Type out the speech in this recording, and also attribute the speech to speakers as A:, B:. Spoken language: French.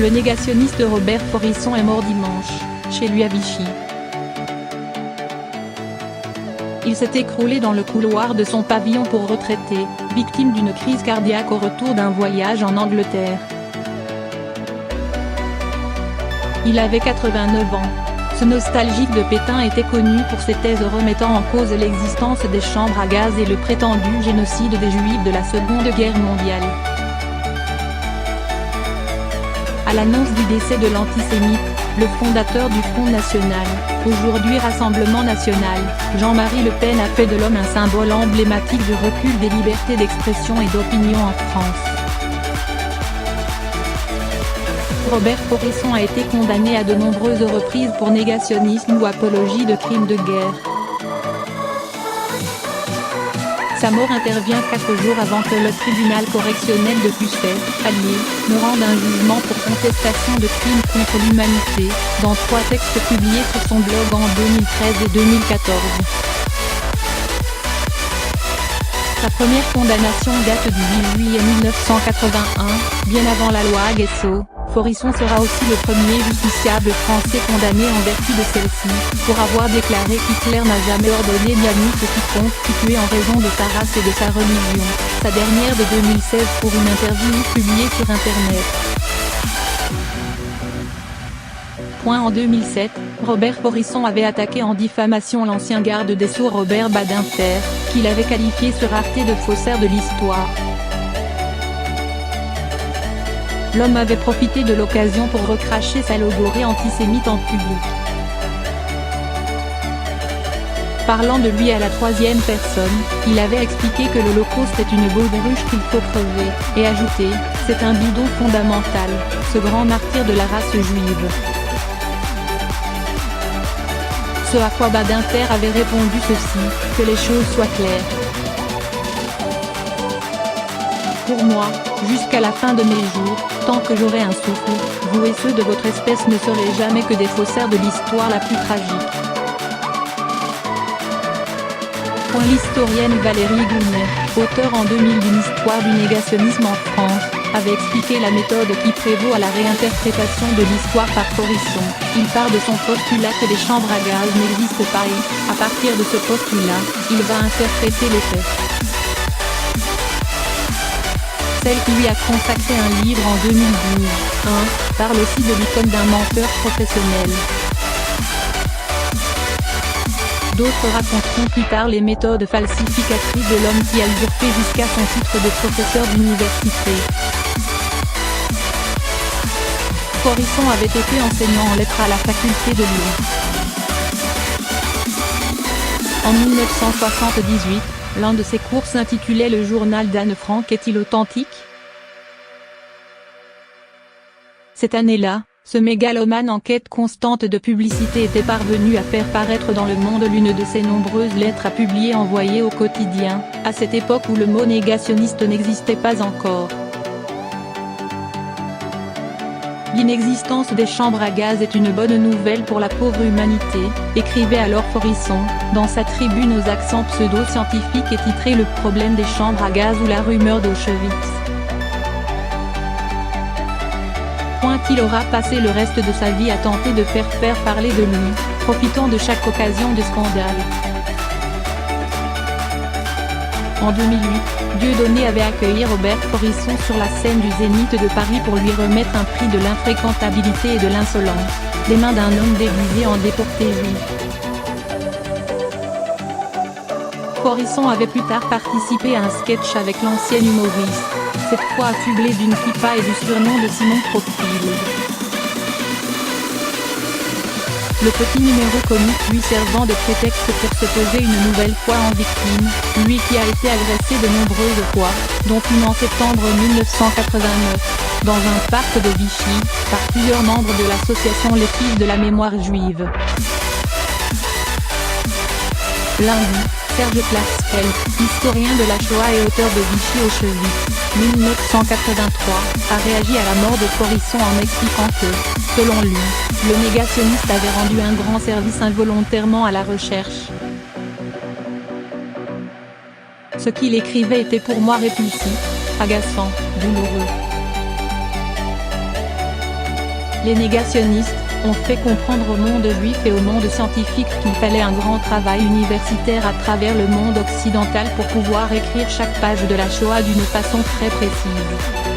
A: Le négationniste Robert Forisson est mort dimanche, chez lui à Vichy. Il s'est écroulé dans le couloir de son pavillon pour retraités, victime d'une crise cardiaque au retour d'un voyage en Angleterre. Il avait 89 ans. Ce nostalgique de Pétain était connu pour ses thèses remettant en cause l'existence des chambres à gaz et le prétendu génocide des Juifs de la Seconde Guerre mondiale. À l'annonce du décès de l'antisémite, le fondateur du Front National, aujourd'hui Rassemblement National, Jean-Marie Le Pen a fait de l'homme un symbole emblématique du recul des libertés d'expression et d'opinion en France. Robert Forisson a été condamné à de nombreuses reprises pour négationnisme ou apologie de crimes de guerre. Sa mort intervient 4 jours avant que le tribunal correctionnel de Pucet, à Lille, ne rende un jugement pour contestation de crimes contre l'humanité, dans 3 textes publiés sur son blog en 2013 et 2014. Sa première condamnation date du 8 juillet 1981, bien avant la loi Aguesseau. Forisson sera aussi le premier justiciable français condamné en vertu de celle-ci, pour avoir déclaré qu'Hitler n'a jamais ordonné ni admis que quiconque fût tué en raison de sa race et de sa religion, sa dernière de 2016 pour une interview publiée sur Internet. En 2007, Robert Forisson avait attaqué en diffamation l'ancien garde des Sceaux Robert Badinter, qu'il avait qualifié sur Arte de faussaire de l'histoire. L'homme avait profité de l'occasion pour recracher sa logorée antisémite en public. Parlant de lui à la 3e personne, il avait expliqué que l'Holocauste est une baudruche qu'il faut crever, et ajouté « C'est un bidon fondamental, ce grand martyr de la race juive ». Ce à quoi Badinter avait répondu ceci, que les choses soient claires. Pour moi, jusqu'à la fin de mes jours, tant que j'aurai un souffle, vous et ceux de votre espèce ne serez jamais que des faussaires de l'histoire la plus tragique. L'historienne Valérie Gounet, auteure en 2000 d'une histoire du négationnisme en France, avait expliqué la méthode qui prévaut à la réinterprétation de l'histoire par Forisson. Il part de son postulat que les chambres à gaz n'existent pas et, à partir de ce postulat, il va interpréter les faits. Celle qui lui a consacré un livre en 2012, parle aussi de l'icône d'un menteur professionnel. D'autres raconteront plus tard les méthodes falsificatrices de l'homme qui a usurpé jusqu'à son titre de professeur d'université. Forisson avait été enseignant en lettres à la faculté de Lyon. En 1978, l'un de ses cours s'intitulait « Le journal d'Anne Frank est-il authentique ?» Cette année-là, ce mégalomane en quête constante de publicité était parvenu à faire paraître dans le monde l'une de ses nombreuses lettres à publier envoyées au quotidien, à cette époque où le mot négationniste n'existait pas encore. L'inexistence des chambres à gaz est une bonne nouvelle pour la pauvre humanité, écrivait alors Forisson, dans sa tribune aux accents pseudo-scientifiques et titrée « Le problème des chambres à gaz ou la rumeur d'Auschwitz ». Il aura passé le reste de sa vie à tenter de faire parler de lui, profitant de chaque occasion de scandale. En 2008, Dieudonné avait accueilli Robert Forisson sur la scène du Zénith de Paris pour lui remettre un prix de l'infréquentabilité et de l'insolence, des mains d'un homme déguisé en déporté juif. Forisson avait plus tard participé à un sketch avec l'ancien humoriste, cette fois affublé d'une kippa et du surnom de Simon Profil. Le petit numéro comique lui servant de prétexte pour se poser une nouvelle fois en victime, lui qui a été agressé de nombreuses fois, dont une en septembre 1989, dans un parc de Vichy, par plusieurs membres de l'association Les Filles de la Mémoire Juive. Lundi, Serge Klarsfeld, historien de la Shoah et auteur de Vichy Auschwitz, 1983, a réagi à la mort de Forisson en expliquant que, selon lui, le négationniste avait rendu un grand service involontairement à la recherche. Ce qu'il écrivait était pour moi répulsif, agaçant, douloureux. Les négationnistes ont fait comprendre au monde juif et au monde scientifique qu'il fallait un grand travail universitaire à travers le monde occidental pour pouvoir écrire chaque page de la Shoah d'une façon très précise.